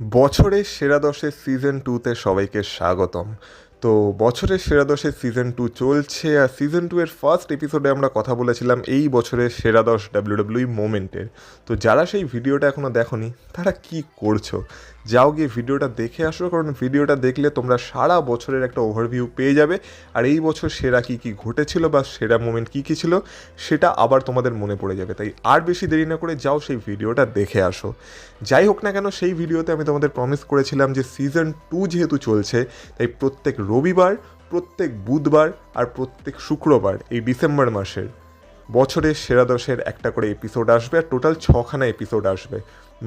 বছরের সেরা দশের সিজন 2তে সবাইকে স্বাগতম। তো বছরের সেরা দশের সিজন 2 চলছে, আর সিজন 2 এর ফার্স্ট এপিসোডে আমরা কথা বলেছিলাম এই বছরের সেরা 10 ডাব্লিউডাব্লিউই মোমেন্টের। তো যারা সেই ভিডিওটা এখনও দেখোনি তারা কি করছো, যাও গিয়ে ভিডিওটা দেখে আসো, কারণ ভিডিওটা দেখলে তোমরা সারা বছরের একটা ওভারভিউ পেয়ে যাবে, আর এই বছর সেরা কী কী ঘটেছিল বা সেরা মোমেন্ট কী কী ছিল সেটা আবার তোমাদের মনে পড়ে যাবে। তাই আর বেশি দেরি না করে যাও সেই ভিডিওটা দেখে আসো। যাই হোক না কেন, সেই ভিডিওতে আমি তোমাদের প্রমিস করেছিলাম যে সিজন 2 যেহেতু চলছে তাই প্রত্যেক রবিবার, প্রত্যেক বুধবার আর প্রত্যেক শুক্রবার এই ডিসেম্বর মাসের বছরের সেরা দশের একটা করে এপিসোড আসবে, আর টোটাল 6খানা এপিসোড আসবে।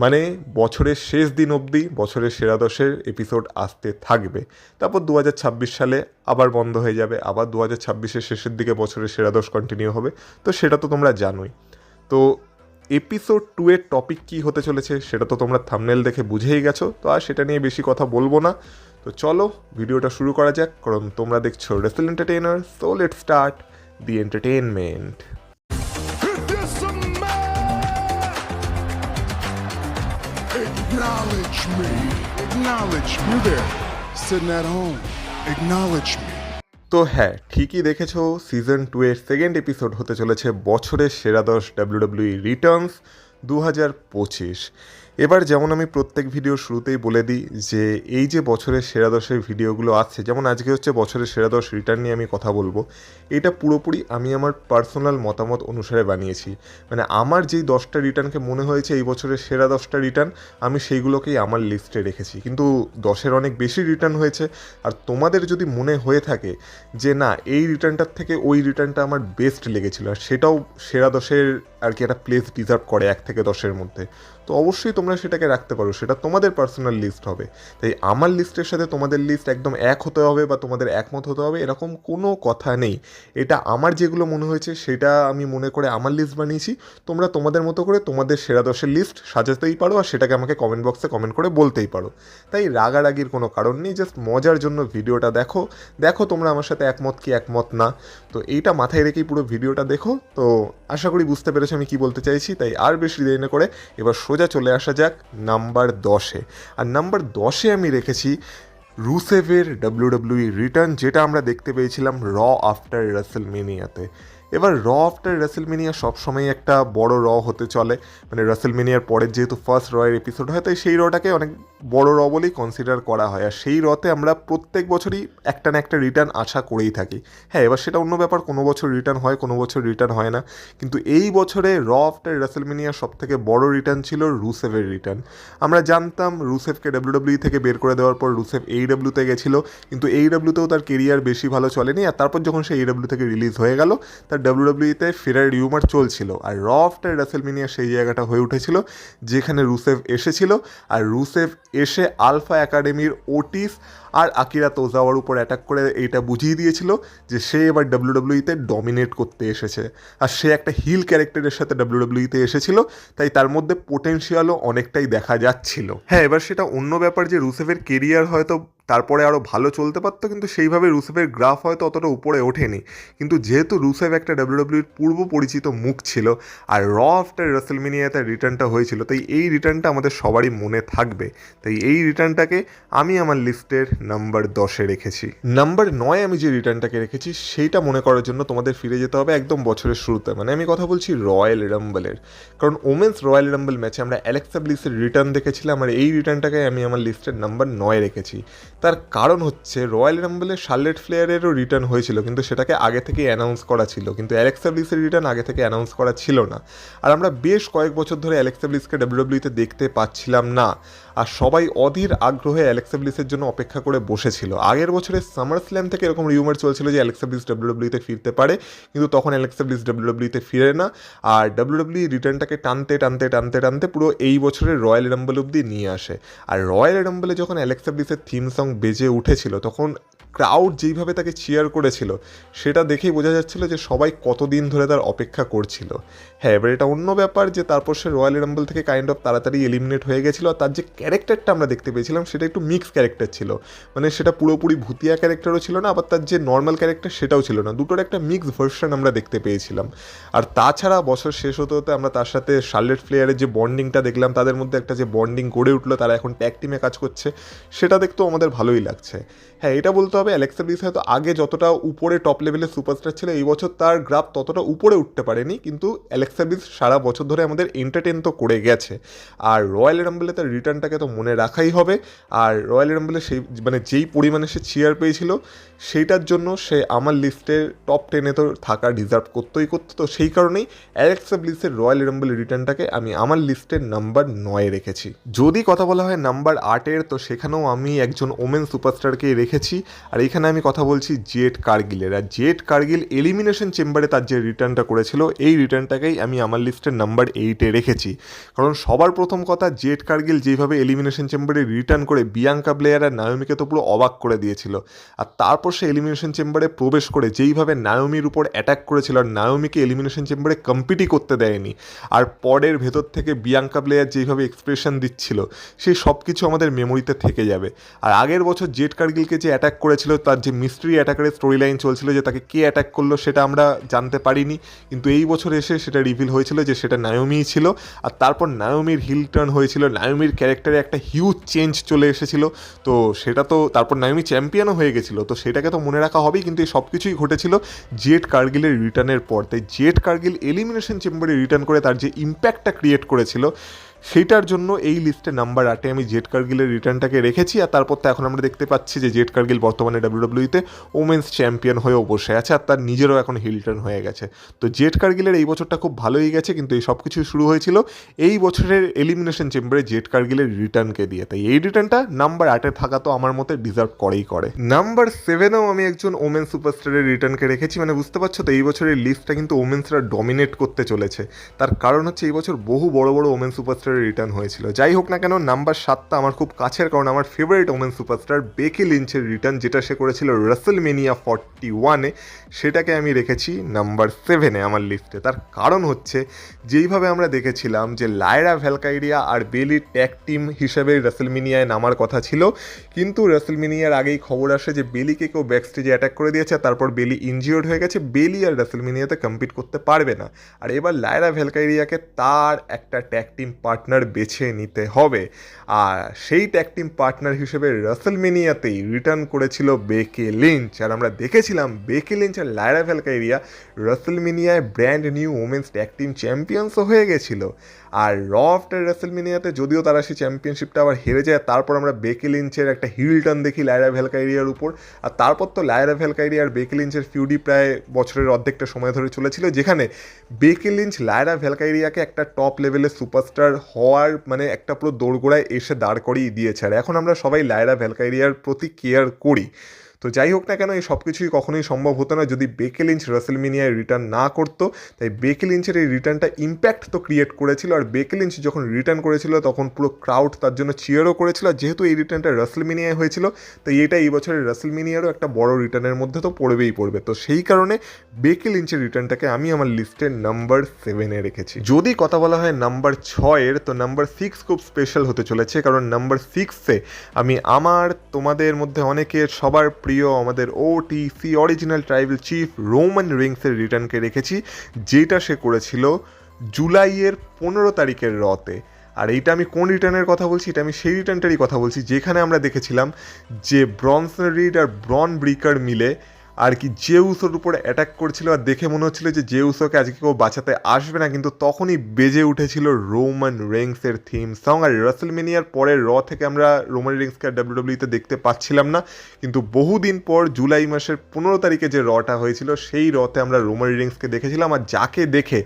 মানে বছরের শেষ দিন অবধি বছরের সেরা দশের এপিসোড আসতে থাকবে। তারপর 2026 সালে আবার বন্ধ হয়ে যাবে, আবার 2026-এর শেষের দিকে বছরের সেরা দশ কন্টিনিউ হবে। তো সেটা তো তোমরা জানোই। তো এপিসোড 2 এর টপিক কী হতে চলেছে সেটা তো তোমরা থাম্বনেল দেখে বুঝেই গেছো, তো আর সেটা নিয়ে বেশি কথা বলবো না। তো চলো ভিডিওটা শুরু করা যাক, কারণ তোমরা দেখছো wrestle entertainer. So let's start the entertainment. Acknowledge me. Acknowledge me. You there, sitting at home. Acknowledge me. তো হ্যাঁ, ঠিকই দেখেছো, সিজন 2 এর সেকেন্ড এপিসোড হতে চলেছে বছরের সেরা 10 ডাব্লিউডাব্লিউই রিটার্নস 2025। এবার যেমন আমি প্রত্যেক ভিডিও শুরুতেই বলে দিই যে এই যে বছরের সেরা দশের ভিডিওগুলো আছে, যেমন আজকে হচ্ছে বছরের সেরা 10 রিটার্ন নিয়ে আমি কথা বলবো, এটা পুরোপুরি আমি আমার পার্সোনাল মতামত অনুসারে বানিয়েছি। মানে আমার যেই 10টা রিটার্নকে মনে হয়েছে এই বছরের সেরা 10টা রিটার্ন, আমি সেইগুলোকেই আমার লিস্টে রেখেছি। কিন্তু 10-এর অনেক বেশি রিটার্ন হয়েছে, আর তোমাদের যদি মনে হয়ে থাকে যে না এই রিটার্নটার থেকে ওই রিটার্নটা আমার বেস্ট লেগেছিল আর সেটাও সেরা 10-এর আর কি একটা প্লেস ডিজার্ভ করে 1 থেকে 10-এর মধ্যে, তো অবশ্যই তোমরা সেটাকে রাখতে পারো, সেটা তোমাদের পার্সোনাল লিস্ট হবে। তাই আমার লিস্টের সাথে তোমাদের লিস্ট একদম এক হতে হবে বা তোমাদের একমত হতে হবে এরকম কোনো কথা নেই। এটা আমার যেগুলো মনে হয়েছে সেটা আমি মনে করে আমার লিস্ট বানিয়েছি। তোমরা তোমাদের মতো করে তোমাদের সেরা 10-এর লিস্ট সাজাতেই পারো, আর সেটাকে আমাকে কমেন্ট বক্সে কমেন্ট করে বলতেই পারো। তাই রাগারাগির কোনো কারণ নেই, জাস্ট মজার জন্য ভিডিওটা দেখো। দেখো তোমরা আমার সাথে একমত কি একমত না, তো এইটা মাথায় রেখেই পুরো ভিডিওটা দেখো। তো আশা করি বুঝতে পেরেছো আমি কি বলতে চাইছি। তাই আর বেশি দেরি না করে এবার সোজা চলে আসা যাক নাম্বার 10-এ। আর নাম্বার 10-এ আমি রেখেছি রুসেভের ডাব্লিউডাব্লিউই রিটার্ন, যেটা আমরা দেখতে পেয়েছিলাম র আফটার রেসলমেনিয়াতে। এবার র আফটার রেসলমেনিয়া সবসময় একটা বড় র হতে চলে, মানে রেসলমেনিয়ার পরের যেহেতু ফার্স্ট রয়ের এপিসোড হয় তাই সেই রটাকে অনেক বড় র বলেই কনসিডার করা হয়, আর সেই রতে আমরা প্রত্যেক বছরই একটা না একটা রিটার্ন আশা করেই থাকি। হ্যাঁ, এবার সেটা অন্য ব্যাপার, কোনো বছর রিটার্ন হয় কোনো বছর রিটার্ন হয় না, কিন্তু এই বছরে র আফটার রেসলমেনিয়ার সব থেকে বড় রিটার্ন ছিল রুসেভের রিটার্ন। আমরা জানতাম রুসেভকে ডাব্লিউডাব্লিউ থেকে বের করে দেওয়ার পর রুসেভ এইডাব্লিউতে গেছিলো, কিন্তু এইডাব্লিউতেও তার কেরিয়ার বেশি ভালো চলেনি, আর তারপর যখন সে এইডাব্লিউ থেকে রিলিজ হয়ে গেল তার ডাব্লিউডাব্লিউতে ফেরার রিউমার চলছিল, আর র আফটার রেসলমেনিয়া সেই জায়গাটা হয়ে উঠেছিল যেখানে রুসেভ এসেছিল। আর রুসেভ এসে আলফা একাডেমির ওটিস আর আকিরা তোজাওয়ার উপর অ্যাটাক করে এইটা বুঝিয়ে দিয়েছিল যে সে এবার ডাব্লিউডাব্লিউতে ডমিনেট করতে এসেছে, আর সে একটা হিল ক্যারেক্টারের সাথে ডাব্লিউডাব্লিউতে এসেছিল, তাই তার মধ্যে পোটেনশিয়ালও অনেকটাই দেখা যাচ্ছিল। হ্যাঁ, এবার সেটা অন্য ব্যাপার যে রুসেভের কেরিয়ার হয়তো তারপরে আরও ভালো চলতে পারতো, কিন্তু সেইভাবে রুসেভের গ্রাফ হয়তো অতটা উপরে ওঠেনি। কিন্তু যেহেতু রুসেভ একটা ডাব্লিউডাব্লিউর পূর্ব পরিচিত মুখ ছিল, আর র আফটার রেসলমেনিয়াতে রিটার্নটা হয়েছিল, তাই এই রিটার্নটা আমাদের সবারই মনে থাকবে। তাই এই রিটার্নটাকে আমি আমার লিস্টের নাম্বার 10-এ রেখেছি। নাম্বার 9 আমি যে রিটার্নটাকে রেখেছি সেইটা মনে করার জন্য তোমাদের ফিরে যেতে হবে একদম বছরের শুরুতে, মানে আমি কথা বলছি রয়্যাল রাম্বলের। কারণ ওমেন্স রয়্যাল রাম্বল ম্যাচে আমরা অ্যালেক্সা ব্লিসের রিটার্ন দেখেছিলাম, আর এই রিটার্নটাকে আমি আমার লিস্টের নাম্বার 9 রেখেছি। তার কারণ হচ্ছে রয়্যাল রাম্বলে শার্লেট ফ্লেয়ারেরও রিটার্ন হয়েছিল, কিন্তু সেটাকে আগে থেকেই অ্যানাউন্স করা ছিল, কিন্তু অ্যালেক্সা ব্লিসের রিটার্ন আগে থেকে অ্যানাউন্স করা ছিল না। আর আমরা বেশ কয়েক বছর ধরে অ্যালেক্সা ব্লিসকে ডাব্লিউডাব্লিউতে দেখতে পাচ্ছিলাম না, আর সবাই অধীর আগ্রহে অ্যালেক্সা ব্লিসের জন্য অপেক্ষা করে বসেছিল। আগের বছরের সামার স্ল্যাম থেকে এরকম রিউমার চলছিল যে অ্যালেক্সা ব্লিস ডাব্লিউডাব্লিউতে ফিরতে পারে, কিন্তু তখন অ্যালেক্সা ব্লিস ডাব্লিউডাব্লিউতে ফিরে না, আর ডাব্লিউডাব্লিউ রিটার্নটাকে টানতে টানতে টানতে টানতে পুরো এই বছরের রয়্যাল রাম্বল অব্দি নিয়ে আসে। আর রয়্যাল রাম্বলে যখন অ্যালেক্সা ব্লিসের থিম সং বেজে উঠেছিল তখন ক্রাউড যেইভাবে তাকে চিয়ার করেছিল সেটা দেখেই বোঝা যাচ্ছিল যে সবাই কতদিন ধরে তার অপেক্ষা করছিল। হ্যাঁ, এবার এটা অন্য ব্যাপার যে তারপর সে রয়্যাল রাম্বল থেকে কাইন্ড অফ তাড়াতাড়ি এলিমিনেট হয়ে গেছিলো, আর তার যে ক্যারেক্টারটা আমরা দেখতে পেয়েছিলাম সেটা একটু মিক্স ক্যারেক্টার ছিল, মানে সেটা পুরোপুরি ভূতিয়া ক্যারেক্টারও ছিল না, আবার তার যে নর্মাল ক্যারেক্টার সেটাও ছিল না, দুটোর একটা মিক্স ভার্সন আমরা দেখতে পেয়েছিলাম। আর তাছাড়া বছর শেষ হতে হতে আমরা তার সাথে শার্লেট ফ্লেয়ারের যে বন্ডিংটা দেখলাম, তাদের মধ্যে একটা যে বন্ডিং গড়ে উঠলো, তারা এখন ট্যাগ টিমে কাজ করছে, সেটা দেখতেও আমাদের ভালোই লাগছে। হ্যাঁ, এটা বলতে হবে অ্যালেক্সা ব্লিস হয়তো আগে যতটা উপরে টপ লেভেলের সুপারস্টার ছিল, এই বছর তার গ্রাফ ততটা উপরে উঠতে পারেনি, কিন্তু অ্যালেক্সা ব্লিস সারা বছর ধরে আমাদের এন্টারটেন তো করে গেছে। আর রয়্যাল রাম্বলে তার রিটার্নটাকে তো মনে রাখাই হবে। আর রয়্যাল রাম্বলে সেই মানে যেই পরিমাণে সে চেয়ার পেয়েছিল, সেইটার জন্য সে আমার লিস্টে টপ 10-এ তো থাকা ডিজার্ভ করতোই করতো। তো সেই কারণেই অ্যালেক্সা ব্লিসের রয়্যাল রাম্বল রিটার্নটাকে আমি আমার লিস্টের নাম্বার 9-এ রেখেছি। যদি কথা বলা হয় নাম্বার 8-এর, তো সেখানেও আমি একজন ওমেন সুপারস্টারকে রেখেছি। আর এখানে আমি কথা বলছি জেড কার্গিলের। আর জেড কার্গিল এলিমিনেশন চেম্বারে তার যে রিটার্নটা করেছিল, এই রিটার্নটাকেই আমি আমার লিস্টের নাম্বার 8-এ রেখেছি। কারণ সবার প্রথম কথা, জেড কার্গিল যেভাবে এলিমিনেশন চেম্বারে রিটার্ন করে বিয়াঙ্কা ব্লেয়ার আর নায়োমিকে তো পুরো অবাক করে দিয়েছিল। আর তারপর সে এলিমিনেশন চেম্বারে প্রবেশ করে যেইভাবে নায়োমির উপর অ্যাটাক করেছিল, আর নায়োমিকে এলিমিনেশন চেম্বারে কম্পিটই করতে দেয়নি, আর পরের ভেতর থেকে বিয়াঙ্কা ব্লেয়ার যেইভাবে এক্সপ্রেশন দিচ্ছিল, সেই সব কিছু আমাদের মেমোরিতে থেকে যাবে। আর আগের বছর জেড কার্গিলকে যে অ্যাটাক করেছিল, তার যে মিস্ট্রি অ্যাটাকারের স্টোরি লাইন চলছিল, যে তাকে কে অ্যাটাক করলো সেটা আমরা জানতে পারিনি, কিন্তু এই বছর এসে সেটা রিভিল হয়েছিল যে সেটা নায়োমিই ছিল। আর তারপর নায়োমির হিল টার্ন হয়েছিল, নায়োমির ক্যারেক্টারে একটা হিউজ চেঞ্জ চলে এসেছিল। তো সেটা তো তারপর নায়োমি চ্যাম্পিয়নও হয়ে গেছিলো, তো সেটাকে তো মনে রাখা হবেই। কিন্তু এই সব কিছুই ঘটেছিল জেড কার্গিলের রিটার্নের পর। তাই জেড কার্গিল এলিমিনেশন চেম্বারে রিটার্ন করে তার যে ইম্প্যাক্টটা ক্রিয়েট করেছিল, সেইটার জন্য এই লিস্টে নাম্বার 8-এ আমি জেড কার্গিলের রিটার্নটাকে রেখেছি। আর তারপর তো এখন আমরা দেখতে পাচ্ছি যে জেড কার্গিল বর্তমানে ডাব্লিউডাব্লিউইতে ওমেন্স চ্যাম্পিয়ন হয়েও বসে আছে, আর তার নিজেরও এখন হিল টার্ন হয়ে গেছে। তো জেড কার্গিলের এই বছরটা খুব ভালোই গেছে, কিন্তু এই সব কিছুই শুরু হয়েছিল এই বছরের এলিমিনেশন চেম্বারে জেড কার্গিলের রিটার্নকে দিয়ে। তাই এই রিটার্নটা নাম্বার 8-এ থাকা তো আমার মতে ডিজার্ভ করেই করে। নাম্বার 7-এও আমি একজন ওমেন সুপারস্টারের রিটার্নকে রেখেছি। মানে বুঝতে পারছো তো, এই বছরের লিস্টটা কিন্তু ওমেন্সরা ডমিনেট করতে চলেছে। তার কারণ হচ্ছে এই বছর বহু বড় বড় ওমেন সুপারস্টার রিটার্ন হয়েছিল। যাই হোক না কেন, নাম্বার 7টা আমার খুব কাছের, কারণ আমার ফেভারিট ওমেন সুপারস্টার বেকি লিঞ্চের রিটার্ন, যেটা সে করেছিল রাসেলমেনিয়া 41-এ, সেটাকে আমি রেখেছি নাম্বার 7-এ আমার লিস্টে। তার কারণ হচ্ছে, যেইভাবে আমরা দেখেছিলাম যে লায়রা ভ্যালকাইরিয়া আর বেলি ট্যাগ টিম হিসেবে রাসেলমেনিয়ায় নামার কথা ছিল, কিন্তু রাসেলমেনিয়ার আগেই খবর আসে যে বেলিকে কেউ ব্যাকস্টেজে অ্যাটাক করে দিয়েছে, তারপর বেলি ইনজিওর্ড হয়ে গেছে, বেলি আর রাসেলমেনিয়াতে কম্পিট করতে পারবে না। আর এবার লায়রা ভ্যালকাইরিয়াকে তার একটা ট্যাগ টিম পার্টনার বেছে নিতে হবে। আর সেই ট্যাগ টিম পার্টনার হিসেবে রাসেলমেনিয়াতেই রিটার্ন করেছিল বেকি লিঞ্চ। আর আমরা দেখেছিলাম বেকি লিঞ্চ আর লায়রা ভ্যালকাইরিয়া রাসেলমেনিয়ায় brand new women's tag team চ্যাম্পিয়ন্সও হয়ে গেছিল। আর র আফটার রাসেলমেনিয়াতে যদিও তারা সেই চ্যাম্পিয়নশিপটা আবার হেরে যায়, তারপর আমরা বেকি লিঞ্চের একটা হিল টার্ন দেখি লায়রা ভ্যালকাইরিয়ার উপর। আর তারপর তো লায়রা ভ্যালকাইরিয়া আর বেকি লিঞ্চের ফিউডি প্রায় বছরের অর্ধেকটা সময় ধরে চলেছিল, যেখানে বেকি লিঞ্চ লায়রা ভ্যালকাইরিয়াকে একটা টপ লেভেলের সুপারস্টার হওয়ার মানে একটা পুরো দোরগোড়ায় এসে দাঁড় করিয়ে দিয়েছে। আর এখন আমরা সবাই লায়রা ভ্যালকাইরিয়ার প্রতি কেয়ার করি। তো যাই হোক না কেন, এই সব কিছুই কখনোই সম্ভব হতো না যদি বেকি লিঞ্চ রাসেলমেনিয়ায় রিটার্ন না করতো। তাই বেকি লিঞ্চের এই রিটার্নটা ইম্প্যাক্ট তো ক্রিয়েট করেছিল। আর বেকি লিঞ্চ যখন রিটার্ন করেছিল তখন পুরো ক্রাউড তার জন্য চিয়ারও করেছিল। আর যেহেতু এই রিটার্নটা রাসেলমেনিয়ায় হয়েছিল, তাই এটা এই বছরের রাসেলমেনিয়ারও একটা বড় রিটার্নের মধ্যে তো পড়বেই পড়বে। তো সেই কারণে বেকি লিঞ্চের রিটার্নটাকে আমি আমার লিস্টে নাম্বার 7-এ রেখেছি। যদি কথা বলা হয় নাম্বার 6-এর, তো নাম্বার 6 খুব স্পেশাল হতে চলেছে, কারণ নাম্বার 6-এ আমি আমার তোমাদের মধ্যে অনেকের সবার প্রিয় আমাদের OTC original tribal chief Roman রিংসের রিটার্নকে রেখেছি, যেটা সে করেছিল জুলাইয়ের 15 তারিখের রতে। আর এইটা আমি কোন রিটার্নের কথা বলছি, এটা আমি সেই রিটার্নটারই কথা বলছি যেখানে আমরা দেখেছিলাম যে ব্রনসন রিড আর ব্রন ব্রিকার মিলে আর কি জেউসোর উপরে অ্যাটাক করছিল। আর দেখে মনে হচ্ছিল যে জেউসোকে আজকে কেউ বাঁচাতে আসবে না, কিন্তু তখনই বেজে উঠেছিল রোমান রেংসের থিম সং। আর রাসেলমেনিয়ার পরের র থেকে আমরা রোমান রেংসকে আর ডাব্লিউডাব্লিউইতে দেখতে পাচ্ছিলাম না, কিন্তু বহুদিন পর জুলাই মাসের 15 তারিখে যে রটা হয়েছিল, সেই রতে আমরা রোমান রেংসকে দেখেছিলাম। আর যাকে দেখে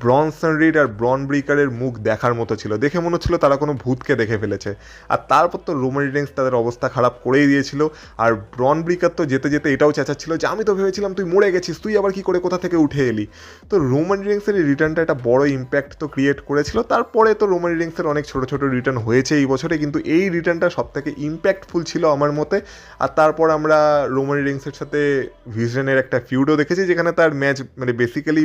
ব্রনসন রিড আর ব্রন ব্রিকারের মুখ দেখার মতো ছিল, দেখে মনে হচ্ছিল তারা কোনো ভূতকে দেখে ফেলেছে। আর তারপর তো রোমান রেংস তাদের অবস্থা খারাপ করেই দিয়েছিল। আর ব্রন ব্রিকার তো যেতে যেতে এটাও চেঁচাচ্ছিল যে আমি তো ভেবেছিলাম তুই মরে গেছিস, তুই আবার কি করে কোথা থেকে উঠে এলি। তো রোমান রিংসের এই রিটার্নটা একটা বড় ইম্প্যাক্ট তো ক্রিয়েট করেছিল। তারপরে তো রোমান রিংসের অনেক ছোট ছোট রিটার্ন হয়েছে এই বছরে, কিন্তু এই রিটার্নটা সব থেকে ইম্প্যাক্টফুল ছিল আমার মতে। আর তারপর আমরা রোমান রিংসের সাথে ভিশনের একটা ফিউডও দেখেছি, যেখানে তার ম্যাচ মানে বেসিক্যালি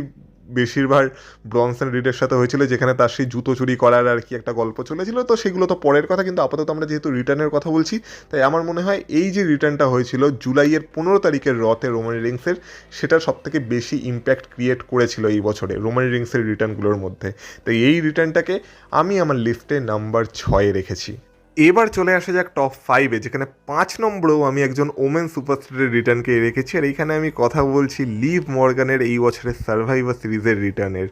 বেশিরভাগ ব্রনসন রিডের সাথে হয়েছিল, যেখানে তার সেই জুতো চুরি করার আর কি একটা গল্প চলেছিল। তো সেগুলো তো পরের কথা, কিন্তু আপাতত আমরা যেহেতু রিটার্নের কথা বলছি, তাই আমার মনে হয় এই যে রিটার্নটা হয়েছিল জুলাইয়ের 15 তারিখের রতে রোমান রিংসের, সেটা সবথেকে বেশি ইম্প্যাক্ট ক্রিয়েট করেছিল এই বছরে রোমান রিংসের রিটার্নগুলোর মধ্যে। তাই এই রিটার্নটাকে আমি আমার লিস্টে নাম্বার 6 রেখেছি। এবার চলে আসা যাক টপ 5-এ, যেখানে 5 নম্বরেও আমি একজন ওমেন সুপারস্টারের রিটার্নকে রেখেছি। আর এইখানে আমি কথা বলছি লিভ মর্গানের এই বছরের সার্ভাইভার সিরিজের রিটার্নের।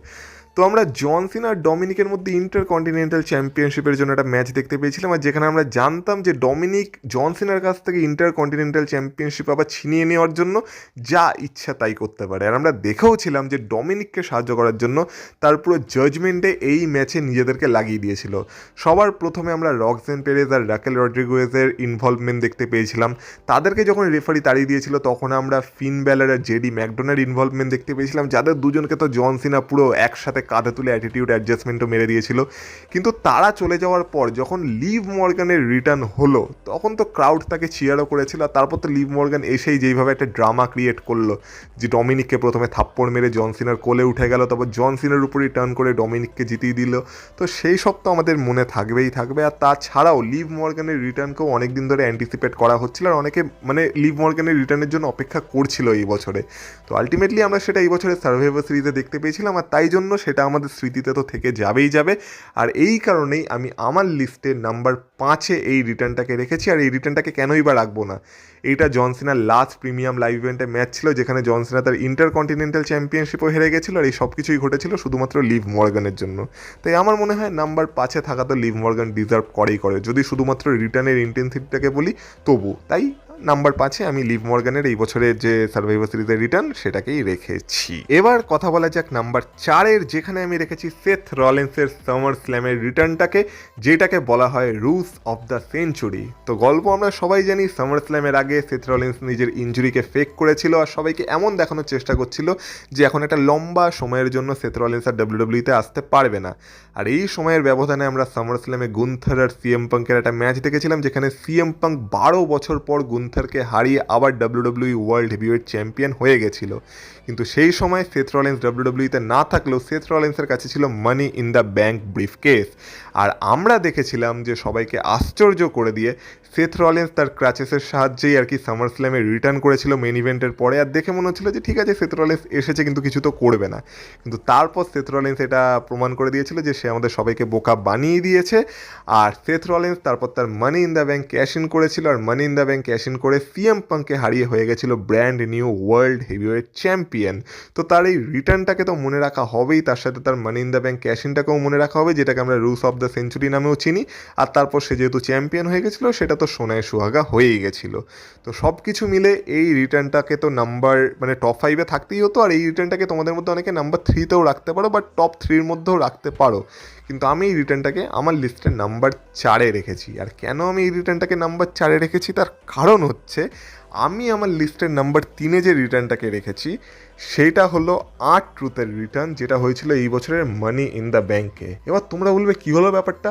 তো আমরা জন সিনা আর ডমিনিকের মধ্যে ইন্টারকন্টিনেন্টাল চ্যাম্পিয়নশিপের জন্য একটা ম্যাচ দেখতে পেয়েছিলাম, আর যেখানে আমরা জানতাম যে ডমিনিক জন সিনার কাছ থেকে ইন্টারকন্টিনেন্টাল চ্যাম্পিয়নশিপ আবার ছিনিয়ে নেওয়ার জন্য যা ইচ্ছা তাই করতে পারে। আর আমরা দেখেও ছিলাম যে ডমিনিককে সাহায্য করার জন্য তার পুরো জাজমেন্টে এই ম্যাচে নিজেদেরকে লাগিয়ে দিয়েছিল। সবার প্রথমে আমরা রক্সেন পেরেজ আর রাকেল রড্রিগুয়েজের ইনভলভমেন্ট দেখতে পেয়েছিলাম। তাদেরকে যখন রেফারি তাড়িয়ে দিয়েছিল তখন আমরা ফিন ব্যালার আর জেডি ম্যাকডোনার ইনভলভমেন্ট দেখতে পেয়েছিলাম, যাদের দুজনকে তো জন সিনা পুরো একসাথে কাঁধে তুলে অ্যাটিটিউড অ্যাডজাস্টমেন্টও মেরে দিয়েছিল। কিন্তু তারা চলে যাওয়ার পর যখন লিভ মর্গানের রিটার্ন হলো তখন তো ক্রাউড তাকে চিয়ারও করেছিল। আর তারপর তো লিভ মর্গান এসেই যেইভাবে একটা ড্রামা ক্রিয়েট করলো, যে ডমিনিককে প্রথমে থাপ্পড় মেরে জন সিনার কোলে উঠে গেল, তারপর জন সিনার উপরই টার্ন করে ডমিনিককে জিতিয়ে দিল। তো সেই সব তো আমাদের মনে থাকবেই থাকবে। আর তাছাড়াও লিভ মর্গানের রিটার্নকেও অনেক দিন ধরে অ্যান্টিসিপেট করা হচ্ছিল, আর অনেকে মানে লিভ মর্গানের রিটার্নের জন্য অপেক্ষা করছিল এই বছরে। তো আলটিমেটলি আমরা সেটা এই বছরের সার্ভাইভার সিরিজে দেখতে পেয়েছিলাম, আর তাই জন্য সেটা আমাদের স্মৃতিতে তো থেকে যাবেই যাবে। আর এই কারণেই আমি আমার লিস্টে নাম্বার 5-এ এই রিটার্নটাকে রেখেছি। আর এই রিটার্নটাকে কেনই বা রাখবো না, এইটা জন সিনার লাস্ট প্রিমিয়াম লাইভ ইভেন্টে ম্যাচ ছিল, যেখানে জন সিনা তার ইন্টারকন্টিনেন্টাল চ্যাম্পিয়নশিপও হেরে গেছিলো। আর এই সব কিছুই ঘটেছিল শুধুমাত্র লিভ মর্গানের জন্য। তাই আমার মনে হয় নাম্বার 5-এ থাকা তো লিভ মর্গান ডিজার্ভ করেই করে, যদি শুধুমাত্র রিটার্নের ইন্টেন্সিটিটাকে বলি তবু। তাই নাম্বার 5-এ আমি লিভ মর্গানের এই বছরের যে সার্ভাইভার সিরিজের রিটার্ন সেটাকেই রেখেছি। এবার কথা বলা যাক নাম্বার 4-এর, যেখানে আমি রেখেছি সেথ রলিন্সের সামার স্ল্যামের রিটার্নটাকে, যেটাকে বলা হয় রুস অফ দ্য সেঞ্চুরি। তো গল্প আমরা সবাই জানি, সামার স্ল্যামের আগে সেথ রলিন্স নিজের ইঞ্জুরিকে ফেক করেছিল আর সবাইকে এমন দেখানোর চেষ্টা করছিল যে এখন একটা লম্বা সময়ের জন্য সেথ রলিন্স আর ডাব্লিউডাব্লিউতে আসতে পারবে না। আর এই সময়ের ব্যবধানে আমরা সামার স্ল্যামে গুন্থার আর সিএম পাঙ্কের একটা ম্যাচ দেখেছিলাম, যেখানে সিএম পাঙ্ক 12 বছর পর গুন্থারকে হারিয়ে আবার ডাব্লিউডাব্লিউ ওয়ার্ল্ড হেভিওয়েট চ্যাম্পিয়ন হয়ে গেছিল। কিন্তু সেই সময় সেথ রলিন্স ডাব্লিউডাব্লিউতে না থাকলেও সেথ রলিন্সের কাছে ছিল মানি ইন দ্য ব্যাংক ব্রিফকেস। আর আমরা দেখেছিলাম যে সবাইকে আশ্চর্য করে দিয়ে সেথ রলিন্স তার ক্রাচেসের সাহায্যেই আর কি সামার স্ল্যামে রিটার্ন করেছিল মেন ইভেন্টের পরে। আর দেখে মনে হচ্ছিল যে ঠিক আছে সেথ রলিন্স এসেছে কিন্তু কিছু তো করবে না, কিন্তু তারপর সেথ রলিন্স এটা প্রমাণ করে দিয়েছিল যে সে আমাদের সবাইকে বোকা বানিয়ে দিয়েছে। আর সেথ রলিন্স তারপর তার money in the bank cash in করেছিল, আর money in the bank cash in করে সিএম পাঙ্ককে হারিয়ে হয়ে গেছিল brand new world heavyweight champion. তো তার এই রিটার্নটাকে তো মনে রাখা হবেই, তার সাথে তার money in the bank cash ইনটাকেও মনে রাখা হবে, যেটাকে আমরা রুস অফ দ্য সেঞ্চুরি নামেও চিনি। আর তারপর সে যেহেতু চ্যাম্পিয়ন হয়ে গেছিলো সেটা তো সোনায় সুহাগা হয়েই গেছিলো। তো সব কিছু মিলে এই রিটার্নটাকে তো নাম্বার মানে টপ 5-এ থাকতেই হতো। আর এই রিটার্নটাকে তোমাদের মধ্যে অনেকে নাম্বার 3-তেও রাখতে পারো বা টপ 3-এর মধ্যেও রাখতে পারো, কিন্তু আমি এই রিটার্নটাকে আমার লিস্টে নাম্বার 4-এ রেখেছি। আর কেন আমি এই রিটার্নটাকে নাম্বার 4-এ রেখেছি তার কারণ হচ্ছে, আমি আমার লিস্টের নাম্বার 3-এ যে রিটার্নটাকে রেখেছি সেইটা হলো R-Truth-এর রিটার্ন, যেটা হয়েছিল এই বছরের মানি ইন দ্য ব্যাংকে। এবার তোমরা বলবে কী হলো ব্যাপারটা,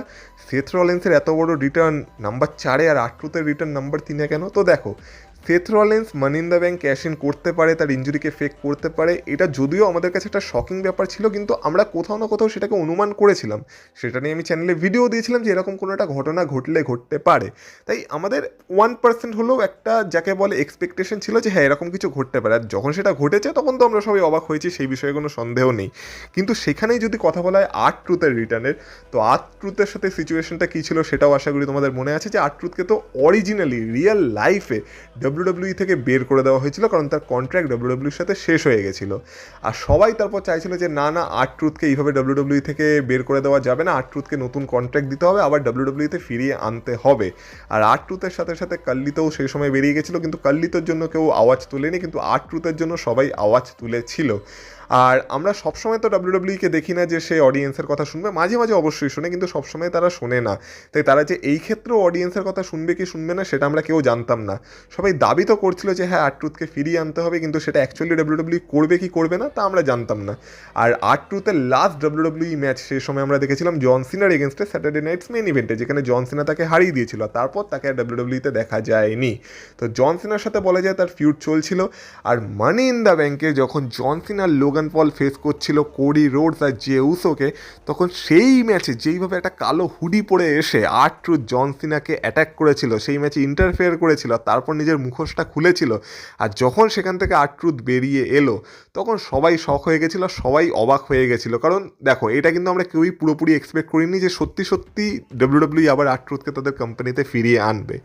সেথ রলিন্সের এত বড় রিটার্ন নাম্বার 4-এ আর R-Truth-এর রিটার্ন নাম্বার 3-এ কেন? তো দেখো, Seth Rollins money in the bank cash in করতে পারে, তার ইঞ্জুরিকে ফেক করতে পারে, এটা যদিও আমাদের কাছে একটা শকিং ব্যাপার ছিল, কিন্তু আমরা কোথাও না কোথাও সেটাকে অনুমান করেছিলাম। সেটা নিয়ে আমি চ্যানেলে ভিডিও দিয়েছিলাম যে এরকম কোনো একটা ঘটনা ঘটলে ঘটতে পারে। তাই আমাদের 1% হলেও একটা যাকে বলে এক্সপেকটেশন ছিল যে হ্যাঁ এরকম কিছু ঘটতে পারে। আর যখন সেটা ঘটেছে তখন তো আমরা সবাই অবাক হয়েছি, সেই বিষয়ে কোনো সন্দেহ নেই। কিন্তু সেখানেই যদি কথা বলা হয় R-Truth-এর রিটার্নের, তো R-Truth-এর সাথে সিচুয়েশনটা কী ছিল সেটাও আশা করি তোমাদের মনে আছে, যে R-Truth-কে তো অরিজিনালি রিয়েল লাইফে ডাব্লিউডাব্লিউ থেকে বের করে দেওয়া হয়েছিল, কারণ তার কন্ট্রাক্ট ডাব্লিউডাব্লিউর সাথে শেষ হয়ে গেছিলো। আর সবাই তারপর চাইছিল যে না না, R-Truth-কে এইভাবে ডাব্লিউডাব্লিউ থেকে বের করে দেওয়া যাবে না, R-Truth-কে নতুন কন্ট্রাক্ট দিতে হবে, আবার ডাব্লিউডাব্লিউতে ফিরিয়ে আনতে হবে। আর R-Truth-এর সাথে সাথে কাল্লিতেও সেই সময় বেরিয়ে গেছিলো, কিন্তু কাল্লিতোর জন্য কেউ আওয়াজ তুলেনি, কিন্তু R-Truth-এর জন্য সবাই আওয়াজ তুলেছিল। আর আমরা সবসময় তো ডাব্লিউডাব্লিউকে দেখি না যে সে অডিয়েন্সের কথা শুনবে, মাঝে মাঝে অবশ্যই শোনে, কিন্তু সবসময় তারা শোনে না। তাই তারা যে এই ক্ষেত্রেও অডিয়েন্সের কথা শুনবে কি শুনবে না সেটা আমরা কেউ জানতাম না। সবাই দাবি তো করছিল যে হ্যাঁ R-Truth-কে ফিরিয়ে আনতে হবে, কিন্তু সেটা অ্যাকচুয়ালি ডাব্লিউডাব্লিউ করবে কি করবে না তা আমরা জানতাম না। আর R-Truth-এর লাস্ট ডাব্লিউডাব্লিউ ম্যাচ সেই সময় আমরা দেখেছিলাম জন সিনার এগেনস্টে স্যাটারডে নাইটস মেন ইভেন্টে, যেখানে জন সিনা তাকে হারিয়ে দিয়েছিল, আর তারপর তাকে আর ডাব্লিউডাব্লিউতে দেখা যায়নি। তো জন সিনার সাথে বলা যায় তার ফিউড চলছিল। আর মানি ইন দ্য ব্যাংকে যখন জন সিনার লোগান লোগান পল ফেস করছিল কোডি রোডস আর জে উসোকে, তখন সেই ম্যাচে যেইভাবে একটা কালো হুডি পরে এসে R-Truth জন সিনাকে অ্যাটাক করেছিল, সেই ম্যাচে ইন্টারফেয়ার করেছিল, তারপর নিজের মুখোশটা খুলেছিল, আর যখন সেখান থেকে R-Truth বেরিয়ে এলো তখন সবাই শক হয়ে গেছিলো, সবাই অবাক হয়ে গেছিলো। কারণ দেখো, এটা কিন্তু আমরা কেউই পুরোপুরি এক্সপেক্ট করিনি যে সত্যি সত্যি WWE আবার R-Truthকে তাদের কোম্পানিতে ফিরিয়ে আনবে।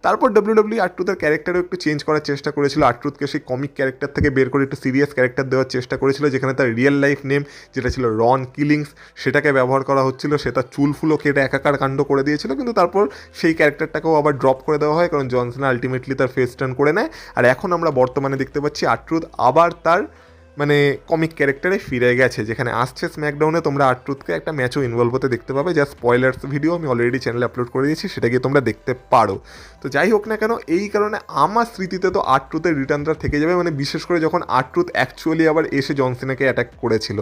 তারপর WWE R-Truthের ক্যারেক্টারও একটু চেঞ্জ করার চেষ্টা করেছিল, R-Truthকে সেই কমিক ক্যারেক্টার থেকে বের করে একটু সিরিয়াস ক্যারেক্টার দেওয়ার চেষ্টা করেছিল, যেখানে তার রিয়েল লাইফ নেম যেটা ছিল রন কিলিংস সেটাকে ব্যবহার করা হচ্ছিল। সে তার চুলফুলো কেটে একাকার কাণ্ড করে দিয়েছিল, কিন্তু তারপর সেই ক্যারেক্টারটাকেও আবার ড্রপ করে দেওয়া হয়, কারণ জন সিনা আলটিমেটলি তার ফেস টার্ন করে নেয়। আর এখন আমরা বর্তমানে দেখতে পাচ্ছি R-Truth আবার তার মানে কমিক ক্যারেক্টারে ফিরে গেছে, যেখানে আসছে স্ম্যাকডাউনে তোমরা R-Truthকে একটা ম্যাচও ইনভলভ হতে দেখতে পাবে, যা স্পয়লার্স ভিডিও আমি অলরেডি চ্যানেলে আপলোড করে দিয়েছি, সেটা গিয়ে তোমরা দেখতে পারো। তো যাই হোক না কেন, এই কারণে আমার স্মৃতিতে তো R-Truthের রিটার্নটা থেকে যাবে, মানে বিশেষ করে যখন R-Truth অ্যাকচুয়ালি আবার এসে জন সিনাকে অ্যাটাক করেছিল।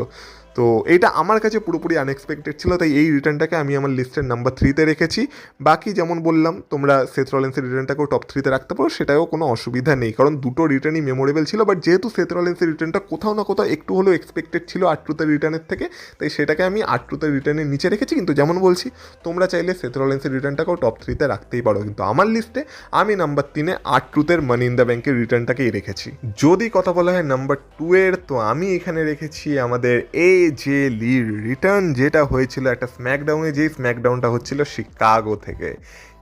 তো এইটা আমার কাছে পুরোপুরি আনএক্সপেক্টেড ছিল, তাই এই রিটার্নটাকে আমি আমার লিস্টের নাম্বার 3-তে রেখেছি। বাকি যেমন বললাম, তোমরা সেথ রলিন্সের রিটার্নটাকেও টপ 3-তে রাখতে পারো, সেটাও কোনো অসুবিধা নেই, কারণ দুটো রিটার্নই মেমোরেবল ছিল। বাট যেহেতু সেথ রলিন্সের রিটার্নটা কোথাও না কোথাও একটু হলেও এক্সপেক্টেড ছিল R-Truthের রিটার্নের থেকে, তাই সেটাকে আমি R-Truthের রিটার্নের নিচে রেখেছি। কিন্তু যেমন বলছি, তোমরা চাইলে সেথ রলিন্সের রিটার্নটাকেও টপ 3-তে রাখতেই পারো, কিন্তু আমার লিস্টে আমি নাম্বার 3-এ R-Truthের মানি ইন দ্য ব্যাংকের রিটার্নটাকেই রেখেছি। যদি কথা বলা হয় নাম্বার 2-এর, তো আমি এখানে রেখেছি আমাদের AJ লির রিটার্ন, যেটা হয়েছিল একটা স্ম্যাকডাউনে, যেই স্ম্যাকডাউনটা হচ্ছিল শিকাগো থেকে।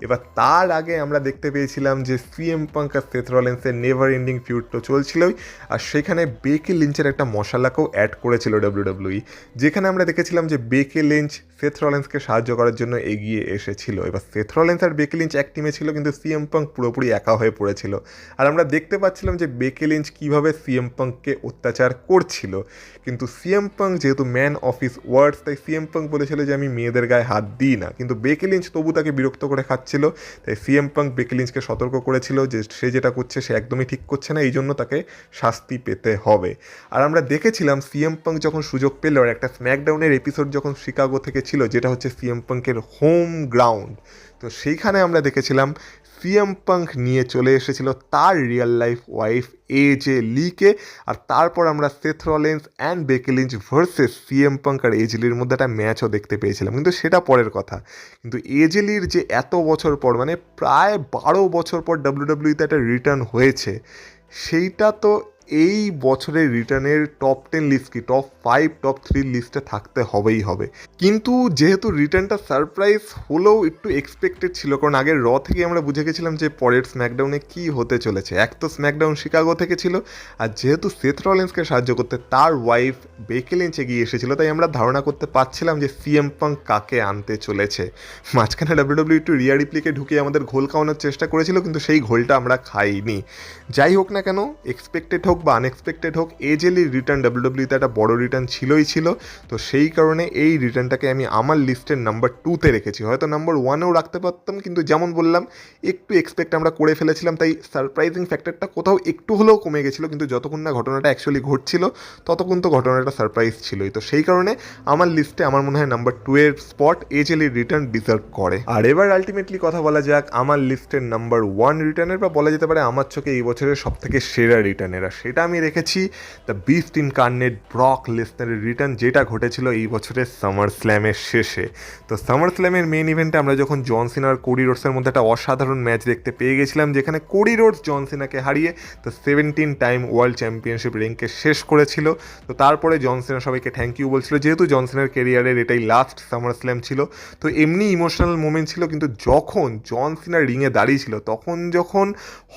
এবার তার আগে আমরা দেখতে পেয়েছিলাম যে CM পাঙ্ক আর সেথ রলিন্সের নেভার এন্ডিং ফিউড তো চলছিলই, আর সেখানে বেকি লিঞ্চের একটা মশালাকেও অ্যাড করেছিল WWE, যেখানে আমরা দেখেছিলাম যে বেকি লিঞ্চ সেথ রলিন্সকে সাহায্য করার জন্য এগিয়ে এসেছিল। এবার সেথ রলিন্স আর বেকি লিঞ্চ এক টিমে ছিল, কিন্তু CM পাঙ্ক পুরোপুরি একা হয়ে পড়েছিল, আর আমরা দেখতে পাচ্ছিলাম যে বেকি লিঞ্চ কীভাবে CM পাঙ্ককে অত্যাচার করছিল। কিন্তু CM পাঙ্ক যেহেতু ম্যান অফ হিজ ওয়ার্ডস, তাই CM পাঙ্ক বলেছিল যে আমি মেয়েদের গায়ে হাত দিই না, কিন্তু বেকি লিঞ্চ তবু তাকে বিরক্ত করে খাচ্ছিল। তাই CM পাঙ্ক বেকি লিঞ্চকে সতর্ক করেছিল যে সে যেটা করছে সে একদমই ঠিক করছে না, এই জন্য তাকে শাস্তি পেতে হবে। আর আমরা দেখেছিলাম CM পাঙ্ক যখন সুযোগ পেল, আর একটা স্ম্যাকডাউনের এপিসোড যখন শিকাগো থেকে ছিল, যেটা হচ্ছে CM পাঙ্কের হোম গ্রাউন্ড, তো সেইখানে আমরা দেখেছিলাম CM পাঙ্ক নিয়ে চলে এসেছিল তার রিয়েল লাইফ ওয়াইফ AJ লিকে, আর তারপর আমরা Seth Rollins and Becky Lynch versus CM Punk আর AJ লির মধ্যে একটা ম্যাচও দেখতে পেয়েছিলাম, কিন্তু সেটা পরের কথা। কিন্তু AJ লির যে এত বছর পর, মানে প্রায় 12 বছর পর WWE-তে একটা রিটার্ন হয়েছে, সেইটা তো এই বছরের রিটার্নের টপ 10 লিস্ট কি টপ 5 টপ 3 লিস্টে থাকতে হবেই হবে। কিন্তু যেহেতু রিটার্নটা সারপ্রাইজ হলেও একটু এক্সপেক্টেড ছিল, কারণ আগের র থেকে আমরা বুঝে গেছিলাম যে পরের স্ম্যাকডাউনে কী হতে চলেছে। এক তো স্ম্যাকডাউন শিকাগো থেকে ছিল, আর যেহেতু সেথ রলিন্সকে সাহায্য করতে তার ওয়াইফ বেকি লিঞ্চ এগিয়ে এসেছিল, তাই আমরা ধারণা করতে পারছিলাম যে CM পাঙ্ক কাকে আনতে চলেছে। মাঝখানে WWE একটু রিয়া রিপ্লিকে ঢুকিয়ে আমাদের ঘোল খাওয়ানোর চেষ্টা করেছিল, কিন্তু সেই ঘোলটা আমরা খাইনি। যাই হোক না কেন, এক্সপেক্টেড হোক বা আনএক্সপেক্টেড হোক, AJ লির রিটার্ন WWE-তে একটা বড় রিটার্ন ছিলই ছিল। তো সেই কারণে এই রিটার্নটাকে আমি আমার লিস্টের নাম্বার 2-তে রেখেছি। হয়তো নাম্বার 1-এও রাখতে পারতাম, কিন্তু যেমন বললাম একটু এক্সপেক্ট আমরা করে ফেলেছিলাম, তাই সারপ্রাইজিং ফ্যাক্টরটা কোথাও একটু হলেও কমে গেছিলো। কিন্তু যতক্ষণ না ঘটনাটা অ্যাকচুয়ালি ঘটছিল ততক্ষণ তো ঘটনাটা সারপ্রাইজ ছিলই। তো সেই কারণে আমার লিস্টে আমার মনে হয় নাম্বার 2-এর স্পট AJ লির রিটার্ন ডিজার্ভ করে। আর এবার আলটিমেটলি কথা বলা যাক আমার লিস্টের নাম্বার 1 রিটার্নের, বা বলা যেতে পারে আমার চোখে এই বছরের সবথেকে সেরা রিটার্নের, আর সেটা আমি রেখেছি দ্য বিস্ট ইনকার্নেট ব্রক লেসনারের রিটার্ন, যেটা ঘটেছিল এই বছরের সামার স্ল্যামের শেষে। তো সামার স্ল্যামের মেইন ইভেন্টে আমরা যখন জন সিনা আর কোডি রোডসের মধ্যে একটা অসাধারণ ম্যাচ দেখতে পেয়ে গেছিলাম, যেখানে কোডি রোডস জন সিনাকে হারিয়ে দ্য 17 টাইম ওয়ার্ল্ড চ্যাম্পিয়নশিপ র্যাঙ্কে শেষ করেছিল। তো তারপরে জন সিনা সবাইকে থ্যাংক ইউ বলছিল, যেহেতু জন সিনার কেরিয়ারের এটাই লাস্ট সামার স্ল্যাম ছিল। তো এমনি ইমোশনাল মোমেন্ট ছিল, কিন্তু যখন জন সিনা রিংয়ে দাঁড়িয়েছিল, তখন যখন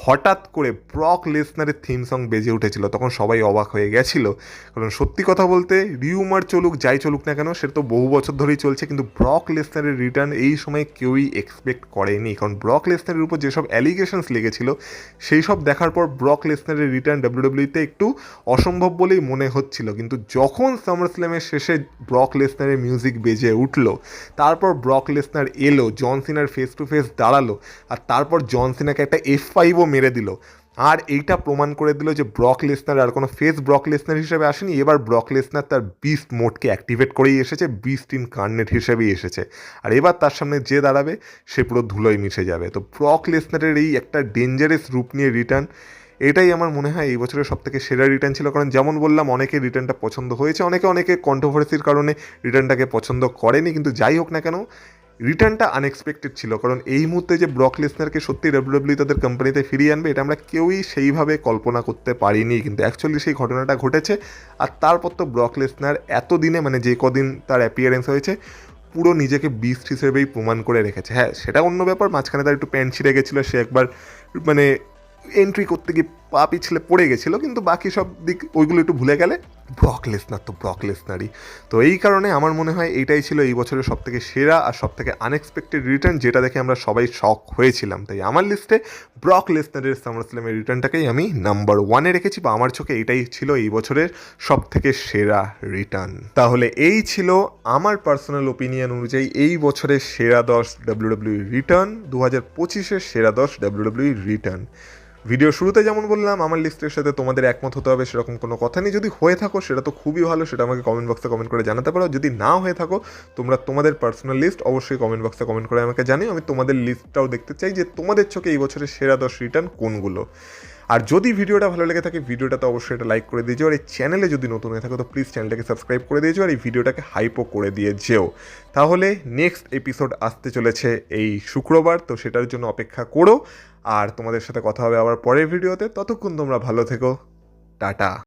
হঠাৎ করে ব্রক লেসনারের থিম সং বেজে উঠেছিল, তখন সবাই অবাক হয়ে গেছিল। কারণ সত্যি কথা বলতে রিউমার চলুক যাই চলুক না কেন, সেটা তো বহু বছর ধরেই চলছে, কিন্তু ব্রক লেসনারের রিটার্ন এই সময় কেউই এক্সপেক্ট করেনি। কারণ ব্রক লেসনারের উপর যেসব অ্যালিগেশনস লেগেছিল, সেই সব দেখার পর ব্রক লেসনারের রিটার্ন WWE-তে একটু অসম্ভব বলেই মনে হচ্ছিল। কিন্তু যখন সামার স্ল্যামের শেষে ব্রক লেসনারের মিউজিক বেজে উঠলো, তারপর ব্রক লেসনার এলো, জন সিনার ফেস টু ফেস দাঁড়ালো, আর তারপর জন সিনাকে একটা F5ও মেরে দিল। আর এইটা প্রমাণ করে দিল যে ব্রক লেসনার আর কোনো ফেস ব্রক লেসনার হিসেবে আসেনি, এবার ব্রক লেসনার তার বিস্ট মোডকে অ্যাক্টিভেট করেই এসেছে, বিস্ট ইনকার্নেট হিসেবেই এসেছে। আর এবার তার সামনে যে দাঁড়াবে সে পুরো ধুলোয় মিশে যাবে। তো ব্রক লেসনারের এই একটা ডেঞ্জারাস রূপ নিয়ে রিটার্ন, এটাই আমার মনে হয় এই বছরের সবথেকে সেরা রিটার্ন ছিল, কারণ যেমন বললাম অনেকে রিটার্নটা পছন্দ হয়েছে, অনেকে কন্ট্রোভার্সির কারণে রিটার্নটাকে পছন্দ করেনি, কিন্তু যাই হোক না কেন রিটার্নটা আনএক্সপেক্টেড ছিল। কারণ এই মুহূর্তে যে ব্রক লেসনারকে সত্যি ডাব্লিউডাব্লিউ তাদের কোম্পানিতে ফিরিয়ে আনবে এটা আমরা কেউই সেইভাবে কল্পনা করতে পারিনি, কিন্তু অ্যাকচুয়ালি সেই ঘটনাটা ঘটেছে। আর তারপর তো ব্রক লেসনার এতদিনে মানে যে কদিন তার অ্যাপিয়ারেন্স হয়েছে পুরো নিজেকে বিস্ট হিসেবেই প্রমাণ করে রেখেছে। হ্যাঁ সেটা অন্য ব্যাপার, মাঝখানে তার একটু প্যান্ট ছিঁড়ে গেছিলো, সে একবার মানে এন্ট্রি করতে গিয়ে পা পিছলে পড়ে গেছিলো, কিন্তু বাকি সব দিক ওইগুলো একটু ভুলে গেলে ব্রক লেসনার তো ব্রক লেসনারই। তো এই কারণে আমার মনে হয় এইটাই ছিল এই বছরের সবথেকে সেরা আর সবথেকে আনএক্সপেক্টেড রিটার্ন, যেটা দেখে আমরা সবাই শক হয়েছিলাম। তাই আমার লিস্টে ব্রক লেসনারের সামারস্ল্যামের রিটার্নটাকেই আমি নাম্বার 1-এ রেখেছি, বা আমার চোখে এটাই ছিল এই বছরের সবথেকে সেরা রিটার্ন। তাহলে এই ছিল আমার পার্সোনাল ওপিনিয়ন অনুযায়ী এই বছরের সেরা 10 ডাব্লিউডাব্লিউ রিটার্ন, 2025-এর সেরা 10 ডাব্লিউডাব্লিউ রিটার্ন। ভিডিও শুরুতে যেমন বললাম আমার লিস্টের সাথে তোমাদের একমত হতে হবে সেরকম কোনো কথা নেই, যদি হয়ে থাকো সেটা তো খুবই ভালো, সেটা আমাকে কমেন্ট বক্সে কমেন্ট করে জানাতে পারো। যদি না হয়ে থাকো তোমরা তোমাদের পার্সোনাল লিস্ট অবশ্যই কমেন্ট বক্সে কমেন্ট করে আমাকে জানিও, আমি তোমাদের লিস্টটাও দেখতে চাই যে তোমাদের চোখে এই বছরের সেরা 10 রিটার্ন কোনগুলো। আর যদি ভিডিওটা ভালো লেগে থাকে ভিডিওটাতে অবশ্যই এটা লাইক করে দিয়ে যেও, আর এই চ্যানেলে যদি নতুন হয়ে থাকো তো প্লিজ চ্যানেলটাকে সাবস্ক্রাইব করে দিয়ে যেও, আর এই ভিডিওটাকে হাইপও করে দিয়ে যেও। তাহলে নেক্সট এপিসোড আসতে চলেছে এই শুক্রবার, তো সেটার জন্য অপেক্ষা করো। আর তোমাদের সাথে কথা হবে আবার পরের ভিডিওতে, ততক্ষণ তোমরা ভালো থেকো, টাটা।